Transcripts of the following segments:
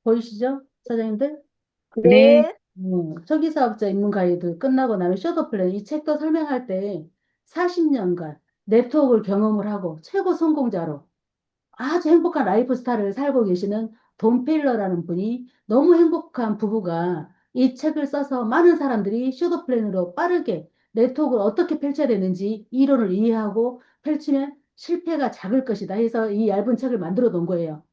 보이시죠? 사장님들? 네, 네. 초기 사업자 입문 가이드 끝나고 나면 셔도 플랜 이 책도 설명할 때 40년간 네트워크를 경험을 하고 최고 성공자로 아주 행복한 라이프 스타일을 살고 계시는 돈 페일러라는 분이 너무 행복한 부부가 이 책을 써서 많은 사람들이 슈도 플랜으로 빠르게 네트워크를 어떻게 펼쳐야 되는지 이론을 이해하고 펼치면 실패가 작을 것이다 해서 이 얇은 책을 만들어 놓은 거예요.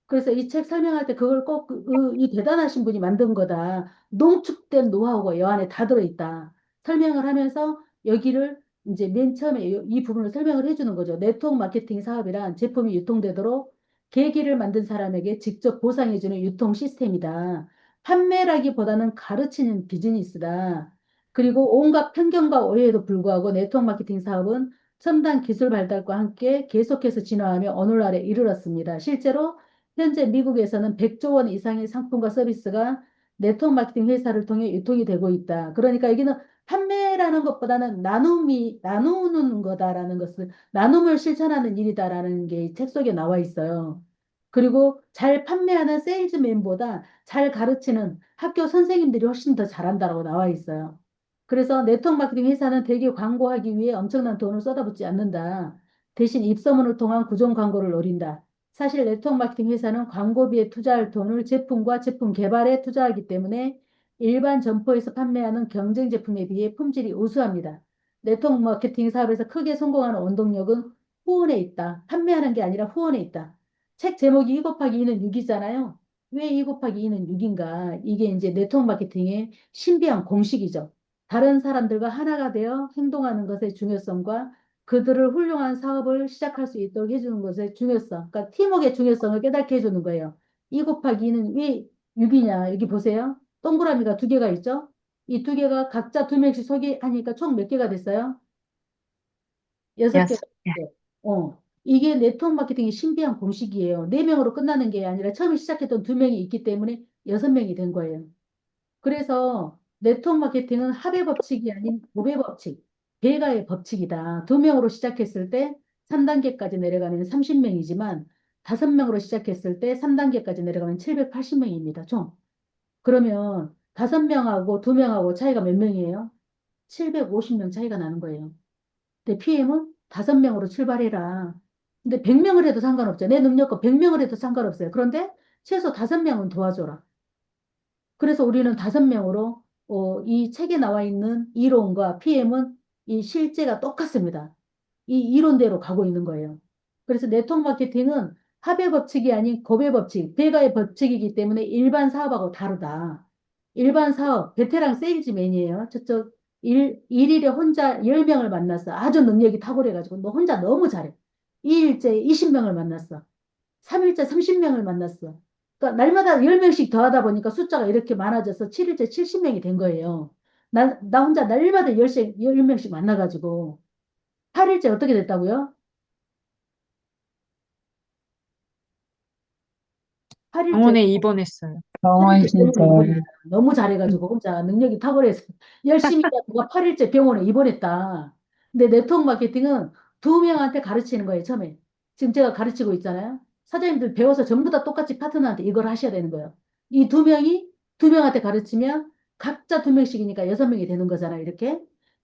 그래서 이 책 설명할 때 그걸 꼭 이 대단하신 분이 만든 거다. 농축된 노하우가 여 안에 다 들어있다. 설명을 하면서 여기를 이제 맨 처음에 이 부분을 설명을 해주는 거죠. 네트워크 마케팅 사업이란 제품이 유통되도록 계기를 만든 사람에게 직접 보상해주는 유통 시스템이다. 판매라기보다는 가르치는 비즈니스다. 그리고 온갖 편견과 오해에도 불구하고 네트워크 마케팅 사업은 첨단 기술 발달과 함께 계속해서 진화하며 오늘날에 이르렀습니다. 실제로 현재 미국에서는 100조 원 이상의 상품과 서비스가 네트워크 마케팅 회사를 통해 유통이 되고 있다. 그러니까 여기는 판매라는 것보다는 나누는 거다라는 것을, 나눔을 실천하는 일이다라는 게 책 속에 나와 있어요. 그리고 잘 판매하는 세일즈맨보다 잘 가르치는 학교 선생님들이 훨씬 더 잘한다라고 나와 있어요. 그래서 네트워크 마케팅 회사는 대개 광고하기 위해 엄청난 돈을 쏟아붓지 않는다. 대신 입소문을 통한 구종 광고를 노린다. 사실 네트워크 마케팅 회사는 광고비에 투자할 돈을 제품과 제품 개발에 투자하기 때문에 일반 점포에서 판매하는 경쟁 제품에 비해 품질이 우수합니다. 네트워크 마케팅 사업에서 크게 성공하는 원동력은 후원에 있다. 판매하는 게 아니라 후원에 있다. 책 제목이 2 곱하기 2는 6이잖아요. 왜 2 곱하기 2는 6인가? 이게 이제 네트워크 마케팅의 신비한 공식이죠. 다른 사람들과 하나가 되어 행동하는 것의 중요성과 그들을 훌륭한 사업을 시작할 수 있도록 해주는 것의 중요성, 그러니까 팀워크의 중요성을 깨닫게 해주는 거예요. 2 곱하기 2는 왜 6이냐? 여기 보세요. 동그라미가 두 개가 있죠? 이 두 개가 각자 두 명씩 소개하니까 총 몇 개가 됐어요? 여섯 개가 여섯 개. 됐죠. 이게 네트워크 마케팅의 신비한 공식이에요. 네 명으로 끝나는 게 아니라 처음에 시작했던 두 명이 있기 때문에 여섯 명이 된 거예요. 그래서 네트워크 마케팅은 합의 법칙이 아닌 고배 법칙, 배가의 법칙이다. 두 명으로 시작했을 때 3단계까지 내려가면 30명이지만 다섯 명으로 시작했을 때 3단계까지 내려가면 780명입니다. 총. 그러면 다섯 명하고 두 명하고 차이가 몇 명이에요? 750명 차이가 나는 거예요. 근데 PM은 다섯 명으로 출발해라. 근데 100명을 해도 상관없죠. 내 능력과 100명을 해도 상관없어요. 그런데 최소 다섯 명은 도와줘라. 그래서 우리는 다섯 명으로 이 책에 나와 있는 이론과 PM은 이 실제가 똑같습니다. 이 이론대로 가고 있는 거예요. 그래서 네트워크 마케팅은 합의 법칙이 아닌 고배 법칙, 배가의 법칙이기 때문에 일반 사업하고 다르다. 일반 사업, 베테랑 세일즈맨이에요. 저쪽 일일에 혼자 10명을 만났어. 아주 능력이 탁월해가지고 너 혼자 너무 잘해. 2일째 20명을 만났어. 3일째 30명을 만났어. 그러니까 날마다 10명씩 더하다 보니까 숫자가 이렇게 많아져서 7일째 70명이 된 거예요. 나 혼자 날마다 10명씩 만나가지고 8일째 어떻게 됐다고요? 8일째 병원에 입원했어요. 팔 병원 째 진짜. 병원에 입원했다. 너무 잘해가지고 혼자 능력이 탁월해서 열심히 하다가 8일째 병원에 입원했다. 근데 네트워크 마케팅은 두 명한테 가르치는 거예요, 처음에. 지금 제가 가르치고 있잖아요. 사장님들 배워서 전부 다 똑같이 파트너한테 이걸 하셔야 되는 거예요. 이 두 명이 두 명한테 가르치면 각자 두 명씩이니까 여섯 명이 되는 거잖아요, 이렇게.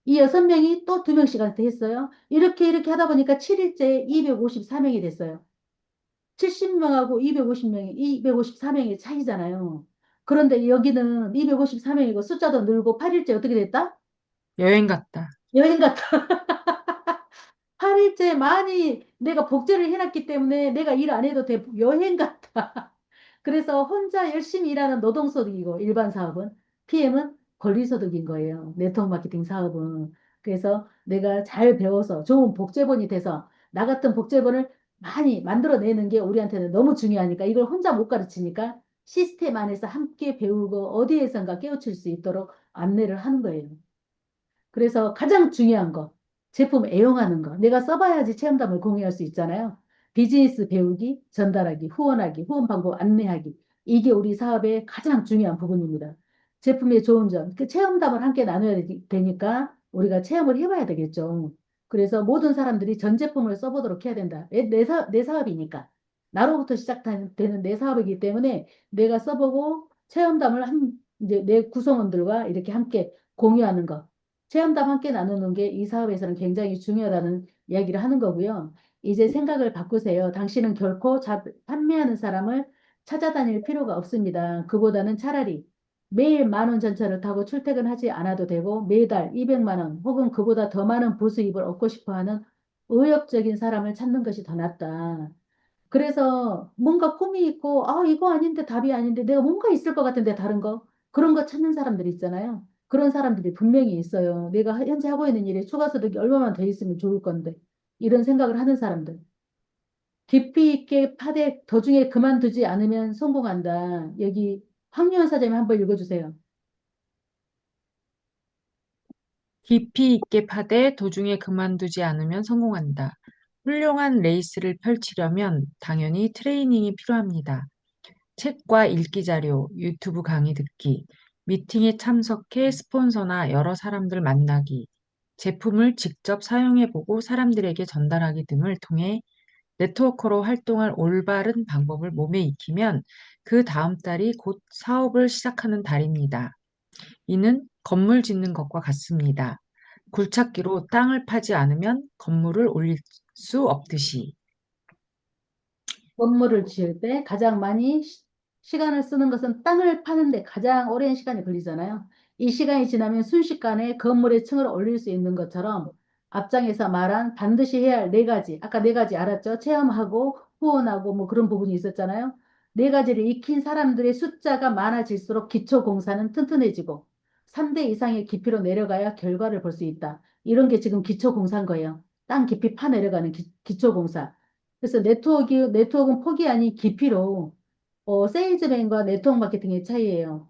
이 여섯 명이 또 두 명씩한테 했어요. 이렇게 하다 보니까 7일째 254명이 됐어요. 70명하고 254명의 차이잖아요. 그런데 여기는 254명이고 숫자도 늘고 8일째 어떻게 됐다? 여행 갔다. 여행 갔다. 8일째 많이 내가 복제를 해놨기 때문에 내가 일 안 해도 돼. 여행 갔다. 그래서 혼자 열심히 일하는 노동소득이고 일반 사업은 PM은 권리소득인 거예요. 네트워크 마케팅 사업은. 그래서 내가 잘 배워서 좋은 복제본이 돼서 나 같은 복제본을 많이 만들어내는 게 우리한테는 너무 중요하니까 이걸 혼자 못 가르치니까 시스템 안에서 함께 배우고 어디에선가 깨우칠 수 있도록 안내를 하는 거예요. 그래서 가장 중요한 거, 제품 애용하는 거. 내가 써봐야지 체험담을 공유할 수 있잖아요. 비즈니스 배우기, 전달하기, 후원하기, 후원 방법 안내하기. 이게 우리 사업의 가장 중요한 부분입니다. 제품의 좋은 점, 그 체험담을 함께 나눠야 되니까 우리가 체험을 해봐야 되겠죠. 그래서 모든 사람들이 전 제품을 써보도록 해야 된다. 내 사업이니까. 나로부터 시작되는 내 사업이기 때문에 내가 써보고 체험담을 이제 내 구성원들과 이렇게 함께 공유하는 것. 체험담 함께 나누는 게 이 사업에서는 굉장히 중요하다는 이야기를 하는 거고요. 이제 생각을 바꾸세요. 당신은 결코 판매하는 사람을 찾아다닐 필요가 없습니다. 그보다는 차라리 매일 10,000원 전철을 타고 출퇴근하지 않아도 되고 매달 200만 원 혹은 그보다 더 많은 보수입을 얻고 싶어 하는 의욕적인 사람을 찾는 것이 더 낫다. 그래서 뭔가 꿈이 있고, 아, 이거 아닌데 답이 아닌데 내가 뭔가 있을 것 같은데 다른 거. 그런 거 찾는 사람들이 있잖아요. 그런 사람들이 분명히 있어요. 내가 현재 하고 있는 일에 추가 소득이 얼마만 더 있으면 좋을 건데. 이런 생각을 하는 사람들. 깊이 있게 파되 도중에 그만두지 않으면 성공한다. 여기 황유한 사장님 한번 읽어주세요. 깊이 있게 파되 도중에 그만두지 않으면 성공한다. 훌륭한 레이스를 펼치려면 당연히 트레이닝이 필요합니다. 책과 읽기 자료, 유튜브 강의 듣기, 미팅에 참석해 스폰서나 여러 사람들 만나기, 제품을 직접 사용해보고 사람들에게 전달하기 등을 통해 네트워커로 활동할 올바른 방법을 몸에 익히면 그 다음 달이 곧 사업을 시작하는 달입니다. 이는 건물 짓는 것과 같습니다. 굴착기로 땅을 파지 않으면 건물을 올릴 수 없듯이. 건물을 지을 때 가장 많이 시간을 쓰는 것은 땅을 파는데 가장 오랜 시간이 걸리잖아요. 이 시간이 지나면 순식간에 건물의 층을 올릴 수 있는 것처럼 앞장에서 말한 반드시 해야 할 네 가지, 아까 네 가지 알았죠? 체험하고 후원하고 뭐 그런 부분이 있었잖아요. 네 가지를 익힌 사람들의 숫자가 많아질수록 기초 공사는 튼튼해지고 3대 이상의 깊이로 내려가야 결과를 볼 수 있다. 이런 게 지금 기초 공사인 거예요. 땅 깊이 파 내려가는 기초 공사. 그래서 네트워크는 폭이 아닌 깊이로 세일즈맨과 네트워크 마케팅의 차이예요.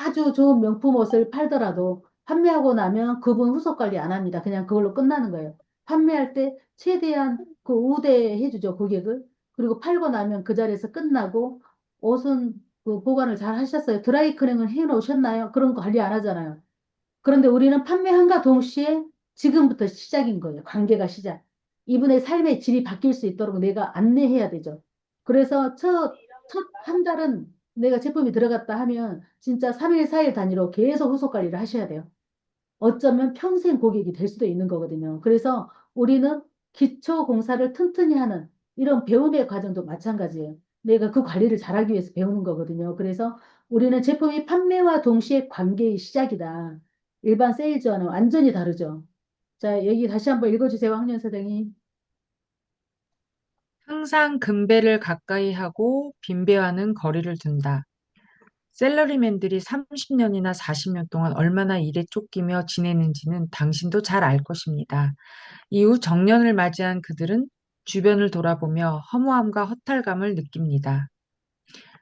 아주 좋은 명품 옷을 팔더라도 판매하고 나면 그분 후속 관리 안 합니다. 그냥 그걸로 끝나는 거예요. 판매할 때 최대한 그 우대해주죠, 고객을. 그리고 팔고 나면 그 자리에서 끝나고 옷은 그 보관을 잘 하셨어요. 드라이 클닝을 해 놓으셨나요? 그런 거 관리 안 하잖아요. 그런데 우리는 판매함과 동시에 지금부터 시작인 거예요. 관계가 시작. 이분의 삶의 질이 바뀔 수 있도록 내가 안내해야 되죠. 그래서 첫 한 달은 내가 제품이 들어갔다 하면 진짜 3일, 4일 단위로 계속 후속 관리를 하셔야 돼요. 어쩌면 평생 고객이 될 수도 있는 거거든요. 그래서 우리는 기초 공사를 튼튼히 하는 이런 배움의 과정도 마찬가지예요. 내가 그 관리를 잘하기 위해서 배우는 거거든요. 그래서 우리는 제품이 판매와 동시에 관계의 시작이다. 일반 세일즈와는 완전히 다르죠. 자, 여기 다시 한번 읽어주세요, 황년 사장님. 항상 금배를 가까이 하고 빈배와는 거리를 둔다. 셀러리맨들이 30년이나 40년 동안 얼마나 일에 쫓기며 지내는지는 당신도 잘 알 것입니다. 이후 정년을 맞이한 그들은 주변을 돌아보며 허무함과 허탈감을 느낍니다.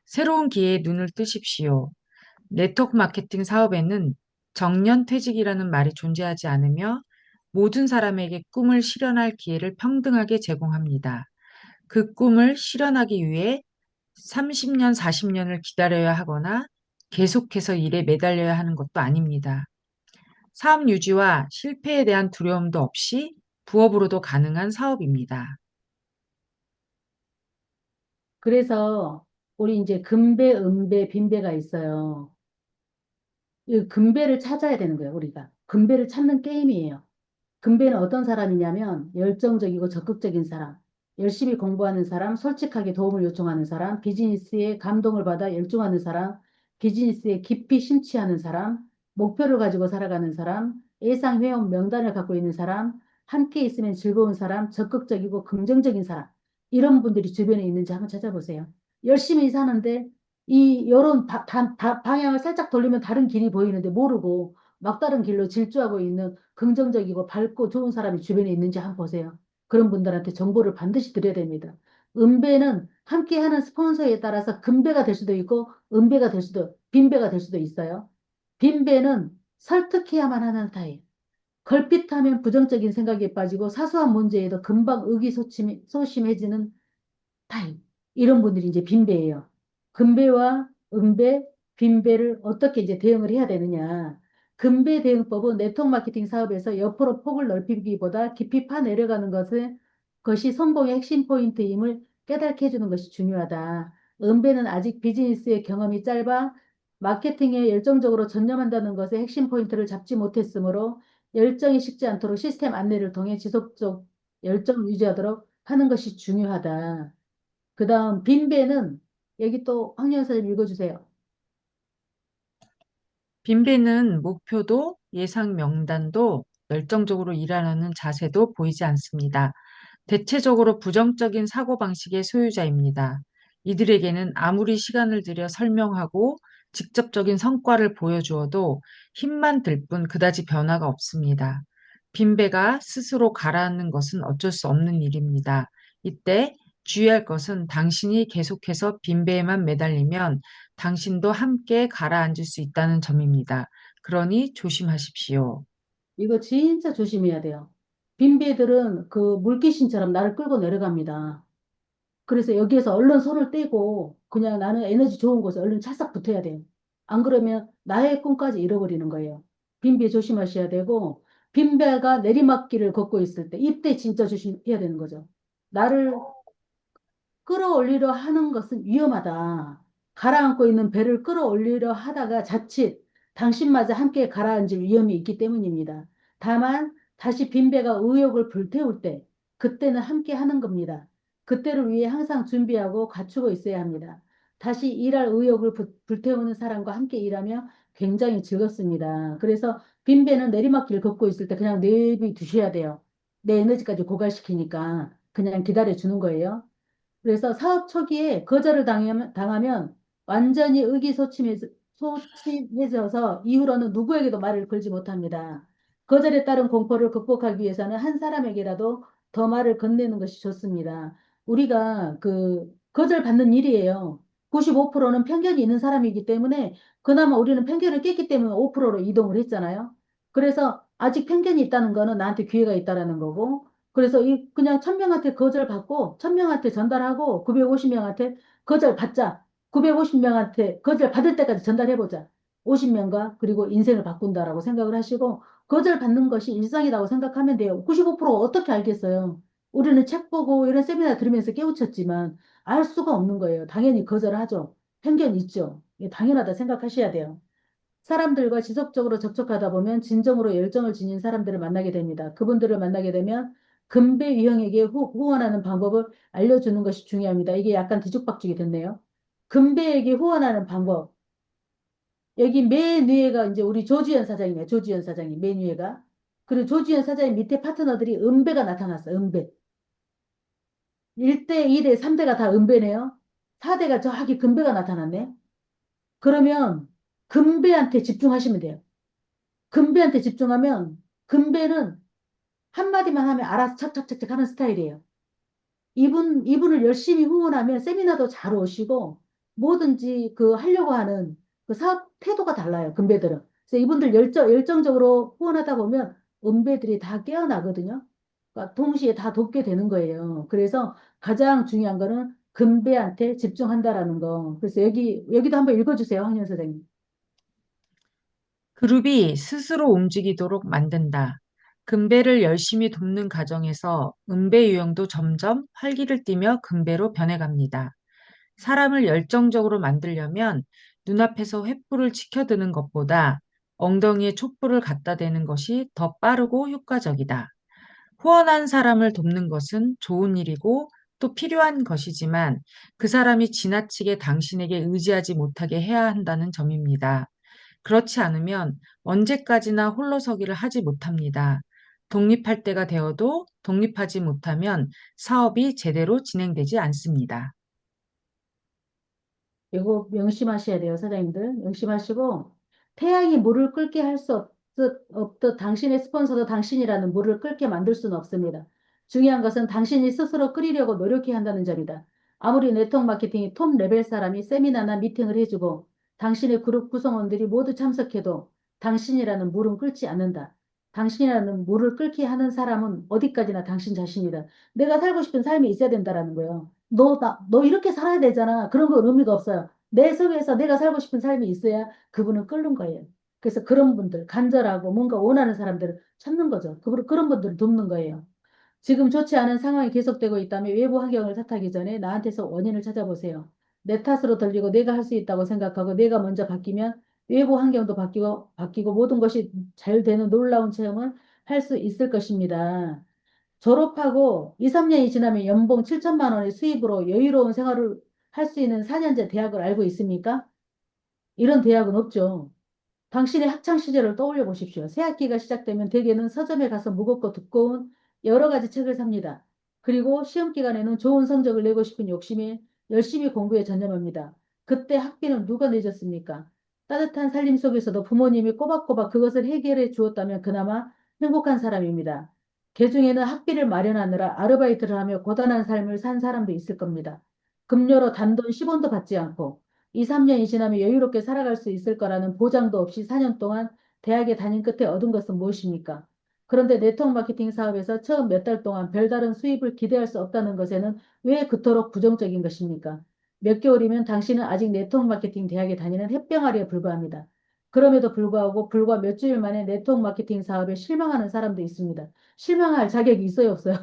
새로운 기회에 눈을 뜨십시오. 네트워크 마케팅 사업에는 정년 퇴직이라는 말이 존재하지 않으며 모든 사람에게 꿈을 실현할 기회를 평등하게 제공합니다. 그 꿈을 실현하기 위해 30년, 40년을 기다려야 하거나 계속해서 일에 매달려야 하는 것도 아닙니다. 사업 유지와 실패에 대한 두려움도 없이 부업으로도 가능한 사업입니다. 그래서 우리 이제 금배, 은배, 빈배가 있어요. 이 금배를 찾아야 되는 거예요, 우리가. 금배를 찾는 게임이에요. 금배는 어떤 사람이냐면 열정적이고 적극적인 사람, 열심히 공부하는 사람, 솔직하게 도움을 요청하는 사람, 비즈니스에 감동을 받아 열중하는 사람, 비즈니스에 깊이 심취하는 사람, 목표를 가지고 살아가는 사람, 예상 회원 명단을 갖고 있는 사람, 함께 있으면 즐거운 사람, 적극적이고 긍정적인 사람. 이런 분들이 주변에 있는지 한번 찾아보세요. 열심히 사는데 이 요런 방향을 살짝 돌리면 다른 길이 보이는데 모르고 막다른 길로 질주하고 있는 긍정적이고 밝고 좋은 사람이 주변에 있는지 한번 보세요. 그런 분들한테 정보를 반드시 드려야 됩니다. 은배는 함께하는 스폰서에 따라서 금배가 될 수도 있고 은배가 될 수도 빈배가 될 수도 있어요. 빈배는 설득해야만 하는 타입. 걸핏하면 부정적인 생각에 빠지고 사소한 문제에도 금방 의기소침해지는 타입. 이런 분들이 이제 빈배예요. 금배와 은배, 빈배를 어떻게 이제 대응을 해야 되느냐. 금배 대응법은 네트워크 마케팅 사업에서 옆으로 폭을 넓히기보다 깊이 파 내려가는 것이 성공의 핵심 포인트임을 깨닫게 해주는 것이 중요하다. 은배는 아직 비즈니스의 경험이 짧아 마케팅에 열정적으로 전념한다는 것의 핵심 포인트를 잡지 못했으므로 열정이 식지 않도록 시스템 안내를 통해 지속적 열정을 유지하도록 하는 것이 중요하다. 그 다음 빈배는 여기 또 황영 선생님 읽어주세요. 빈배는 목표도 예상 명단도 열정적으로 일하려는 자세도 보이지 않습니다. 대체적으로 부정적인 사고방식의 소유자입니다. 이들에게는 아무리 시간을 들여 설명하고 직접적인 성과를 보여주어도 힘만 들 뿐 그다지 변화가 없습니다. 빈배가 스스로 가라앉는 것은 어쩔 수 없는 일입니다. 이때 주의할 것은 당신이 계속해서 빈배에만 매달리면 당신도 함께 가라앉을 수 있다는 점입니다. 그러니 조심하십시오. 이거 진짜 조심해야 돼요. 빈배들은 그 물귀신처럼 나를 끌고 내려갑니다. 그래서 여기에서 얼른 손을 떼고 그냥 나는 에너지 좋은 곳에 얼른 찰싹 붙어야 돼요. 안 그러면 나의 꿈까지 잃어버리는 거예요. 빈배 조심하셔야 되고 빈배가 내리막길을 걷고 있을 때 이때 진짜 조심해야 되는 거죠. 나를 끌어올리려 하는 것은 위험하다. 가라앉고 있는 배를 끌어올리려 하다가 자칫 당신마저 함께 가라앉을 위험이 있기 때문입니다. 다만 다시 빈배가 의욕을 불태울 때 그때는 함께 하는 겁니다. 그때를 위해 항상 준비하고 갖추고 있어야 합니다. 다시 일할 의욕을 불태우는 사람과 함께 일하며 굉장히 즐겁습니다. 그래서 빈배는 내리막길 걷고 있을 때 그냥 내비 두셔야 돼요. 내 에너지까지 고갈시키니까 그냥 기다려 주는 거예요. 그래서 사업 초기에 거절을 당하면 완전히 의기소침해져서 이후로는 누구에게도 말을 걸지 못합니다. 거절에 따른 공포를 극복하기 위해서는 한 사람에게라도 더 말을 건네는 것이 좋습니다. 우리가 그 거절받는 일이에요. 95%는 편견이 있는 사람이기 때문에 그나마 우리는 편견을 깼기 때문에 5%로 이동을 했잖아요. 그래서 아직 편견이 있다는 거는 나한테 기회가 있다라는 거고 그래서 이 그냥 1000명한테 거절받고 1000명한테 전달하고 950명한테 거절받자. 950명한테 거절받을 때까지 전달해보자. 50명과 그리고 인생을 바꾼다라고 생각을 하시고 거절받는 것이 일상이라고 생각하면 돼요. 95% 어떻게 알겠어요? 우리는 책 보고 이런 세미나 들으면서 깨우쳤지만 알 수가 없는 거예요. 당연히 거절하죠. 편견 있죠. 이게 당연하다 생각하셔야 돼요. 사람들과 지속적으로 접촉하다 보면 진정으로 열정을 지닌 사람들을 만나게 됩니다. 그분들을 만나게 되면 금배 유형에게 후원하는 방법을 알려주는 것이 중요합니다. 이게 약간 뒤죽박죽이 됐네요. 금배에게 후원하는 방법. 여기 맨 위에가 이제 우리 조주현 사장이네요. 조주현 사장님 맨 위에가. 그리고 조주현 사장님 밑에 파트너들이 은배가 나타났어요. 은배. 1대, 2대, 3대가 다 은배네요. 4대가 저기 금배가 나타났네. 그러면 금배한테 집중하시면 돼요. 금배한테 집중하면 금배는 한마디만 하면 알아서 착착착착 하는 스타일이에요. 이분을 열심히 후원하면 세미나도 잘 오시고 뭐든지 그 하려고 하는 그 사업 태도가 달라요. 금배들은. 그래서 이분들 열정적으로 후원하다 보면 은배들이 다 깨어나거든요. 그러니까 동시에 다 돕게 되는 거예요. 그래서 가장 중요한 거는 금배한테 집중한다라는 거. 그래서 여기도 한번 읽어주세요. 황현 선생님. 그룹이 스스로 움직이도록 만든다. 금배를 열심히 돕는 과정에서 은배 유형도 점점 활기를 띠며 금배로 변해갑니다. 사람을 열정적으로 만들려면 눈앞에서 횃불을 치켜드는 것보다 엉덩이에 촛불을 갖다 대는 것이 더 빠르고 효과적이다. 후원한 사람을 돕는 것은 좋은 일이고 또 필요한 것이지만 그 사람이 지나치게 당신에게 의지하지 못하게 해야 한다는 점입니다. 그렇지 않으면 언제까지나 홀로서기를 하지 못합니다. 독립할 때가 되어도 독립하지 못하면 사업이 제대로 진행되지 않습니다. 이거 명심하셔야 돼요, 사장님들. 명심하시고, 태양이 물을 끓게 할 수 없듯 당신의 스폰서도 당신이라는 물을 끓게 만들 수는 없습니다. 중요한 것은 당신이 스스로 끓이려고 노력해야 한다는 점이다. 아무리 네트워크 마케팅이 톱 레벨 사람이 세미나나 미팅을 해주고 당신의 그룹 구성원들이 모두 참석해도 당신이라는 물은 끓지 않는다. 당신이라는 물을 끓게 하는 사람은 어디까지나 당신 자신이다. 내가 살고 싶은 삶이 있어야 된다라는 거예요. 너 이렇게 살아야 되잖아. 그런 건 의미가 없어요. 내 속에서 내가 살고 싶은 삶이 있어야 그분은 끓는 거예요. 그래서 그런 분들, 간절하고 뭔가 원하는 사람들을 찾는 거죠. 그런 분들을 돕는 거예요. 지금 좋지 않은 상황이 계속되고 있다면 외부 환경을 탓하기 전에 나한테서 원인을 찾아보세요. 내 탓으로 들리고 내가 할 수 있다고 생각하고 내가 먼저 바뀌면 외부 환경도 바뀌고 모든 것이 잘 되는 놀라운 체험을 할 수 있을 것입니다. 졸업하고 2, 3년이 지나면 연봉 7천만 원의 수입으로 여유로운 생활을 할 수 있는 4년제 대학을 알고 있습니까? 이런 대학은 없죠. 당신의 학창 시절을 떠올려 보십시오. 새 학기가 시작되면 대개는 서점에 가서 무겁고 두꺼운 여러 가지 책을 삽니다. 그리고 시험 기간에는 좋은 성적을 내고 싶은 욕심에 열심히 공부에 전념합니다. 그때 학비는 누가 내줬습니까? 따뜻한 살림 속에서도 부모님이 꼬박꼬박 그것을 해결해 주었다면 그나마 행복한 사람입니다. 개중에는 학비를 마련하느라 아르바이트를 하며 고단한 삶을 산 사람도 있을 겁니다. 급료로 단돈 10원도 받지 않고 2, 3년이 지나면 여유롭게 살아갈 수 있을 거라는 보장도 없이 4년 동안 대학에 다닌 끝에 얻은 것은 무엇입니까? 그런데 네트워크 마케팅 사업에서 처음 몇 달 동안 별다른 수입을 기대할 수 없다는 것에는 왜 그토록 부정적인 것입니까? 몇 개월이면 당신은 아직 네트워크 마케팅 대학에 다니는 햇병아리에 불과합니다. 그럼에도 불구하고 불과 몇 주일 만에 네트워크 마케팅 사업에 실망하는 사람도 있습니다. 실망할 자격이 있어요, 없어요?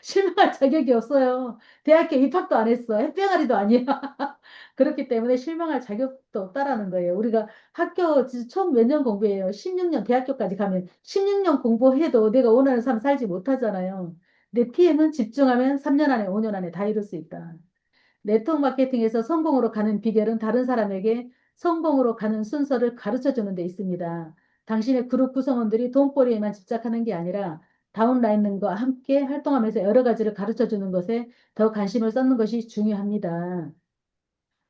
실망할 자격이 없어요. 대학교 입학도 안 했어. 햇병아리도 아니야. 그렇기 때문에 실망할 자격도 없다라는 거예요. 우리가 학교 총 몇 년 공부해요? 16년, 대학교까지 가면 16년 공부해도 내가 원하는 삶 살지 못하잖아요. 내 PM은 집중하면 3년 안에, 5년 안에 다 이룰 수 있다. 네트워크 마케팅에서 성공으로 가는 비결은 다른 사람에게 성공으로 가는 순서를 가르쳐 주는 데 있습니다. 당신의 그룹 구성원들이 돈벌이에만 집착하는 게 아니라 다운라인과 함께 활동하면서 여러 가지를 가르쳐 주는 것에 더 관심을 쏟는 것이 중요합니다.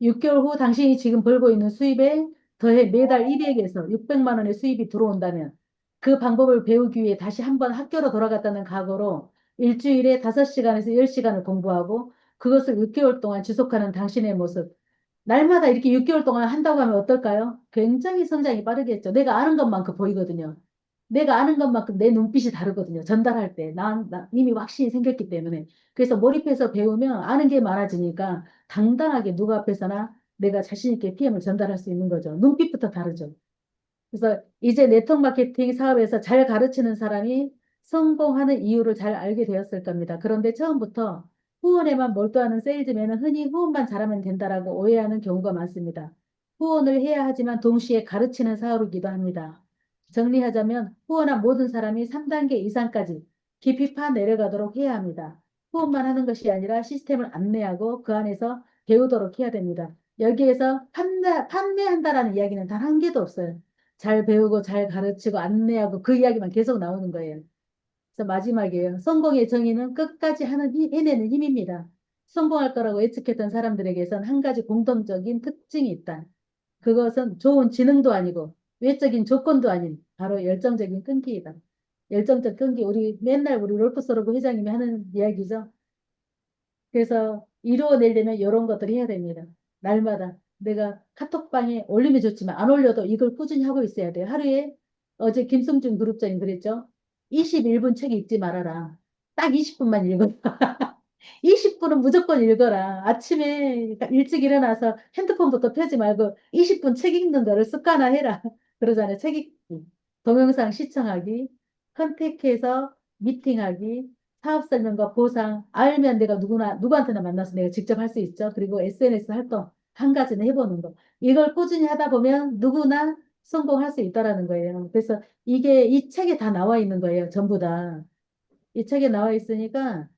6개월 후 당신이 지금 벌고 있는 수입에 더해 매달 200에서 600만 원의 수입이 들어온다면 그 방법을 배우기 위해 다시 한번 학교로 돌아갔다는 각오로 일주일에 5시간에서 10시간을 공부하고 그것을 6개월 동안 지속하는 당신의 모습. 날마다 이렇게 6개월 동안 한다고 하면 어떨까요? 굉장히 성장이 빠르겠죠. 내가 아는 것만큼 보이거든요. 내가 아는 것만큼 내 눈빛이 다르거든요. 전달할 때. 나 이미 확신이 생겼기 때문에. 그래서 몰입해서 배우면 아는 게 많아지니까 당당하게 누구 앞에서나 내가 자신 있게 PM을 전달할 수 있는 거죠. 눈빛부터 다르죠. 그래서 이제 네트워크 마케팅 사업에서 잘 가르치는 사람이 성공하는 이유를 잘 알게 되었을 겁니다. 그런데 처음부터 후원에만 몰두하는 세일즈맨은 흔히 후원만 잘하면 된다라고 오해하는 경우가 많습니다. 후원을 해야 하지만 동시에 가르치는 사업이기도 합니다. 정리하자면 후원한 모든 사람이 3단계 이상까지 깊이 파 내려가도록 해야 합니다. 후원만 하는 것이 아니라 시스템을 안내하고 그 안에서 배우도록 해야 됩니다. 여기에서 판매한다라는 이야기는 단 한 개도 없어요. 잘 배우고 잘 가르치고 안내하고 그 이야기만 계속 나오는 거예요. 그래서 마지막이에요. 성공의 정의는 끝까지 해내는 힘입니다. 성공할 거라고 예측했던 사람들에게선 한 가지 공통적인 특징이 있다. 그것은 좋은 지능도 아니고 외적인 조건도 아닌 바로 열정적인 끈기이다. 열정적 끈기. 우리 맨날 우리 롤프 서러브 회장님이 하는 이야기죠. 그래서 이루어내려면 이런 것들을 해야 됩니다. 날마다 내가 카톡방에 올리면 좋지만 안 올려도 이걸 꾸준히 하고 있어야 돼요. 하루에 어제 김승준 그룹장님 그랬죠. 21분 책 읽지 말아라. 딱 20분만 읽어. 20분은 무조건 읽어라. 아침에 일찍 일어나서 핸드폰부터 펴지 말고 20분 책 읽는 거를 습관화해라. 그러잖아요. 책 읽기, 동영상 시청하기, 컨택해서 미팅하기, 사업 설명과 보상, 알면 내가 누구한테나 만나서 내가 직접 할 수 있죠. 그리고 SNS 활동 한 가지는 해보는 거. 이걸 꾸준히 하다 보면 누구나 성공할 수 있다라는 거예요. 그래서 이게 이 책에 다 나와 있는 거예요. 전부 다. 이 책에 나와 있으니까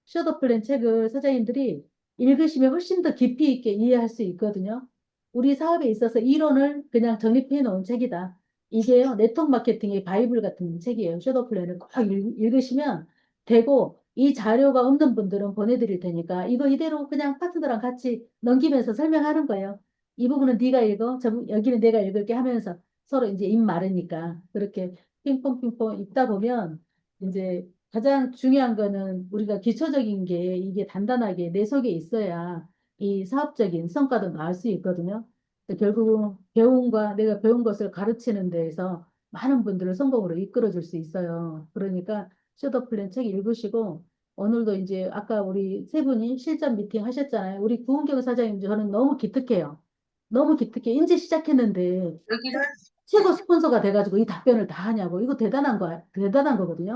숏더 플랜 책을 사장님들이 읽으시면 훨씬 더 깊이 있게 이해할 수 있거든요. 우리 사업에 있어서 이론을 그냥 정립해 놓은 책이다. 이게요, 네트워크 마케팅의 바이블 같은 책이에요. 숏더 플랜을 꼭 읽으시면 되고, 이 자료가 없는 분들은 보내드릴 테니까 이거 이대로 그냥 파트너랑 같이 넘기면서 설명하는 거예요. 이 부분은 네가 읽어, 여기는 내가 읽을게 하면서 서로 이제 입 마르니까 그렇게 핑퐁핑퐁 읽다 보면 이제 가장 중요한 거는 우리가 기초적인 게 이게 단단하게 내 속에 있어야 이 사업적인 성과도 나올 수 있거든요. 결국은 내가 배운 것을 가르치는 데에서 많은 분들을 성공으로 이끌어 줄 수 있어요. 그러니까 숏더 플랜 책 읽으시고 오늘도 이제 아까 우리 세 분이 실전 미팅 하셨잖아요. 우리 구은경 사장님 저는 너무 기특해요. 너무 기특해. 이제 시작했는데 최고 스폰서가 돼가지고 이 답변을 다 하냐고. 이거 대단한 거거든요.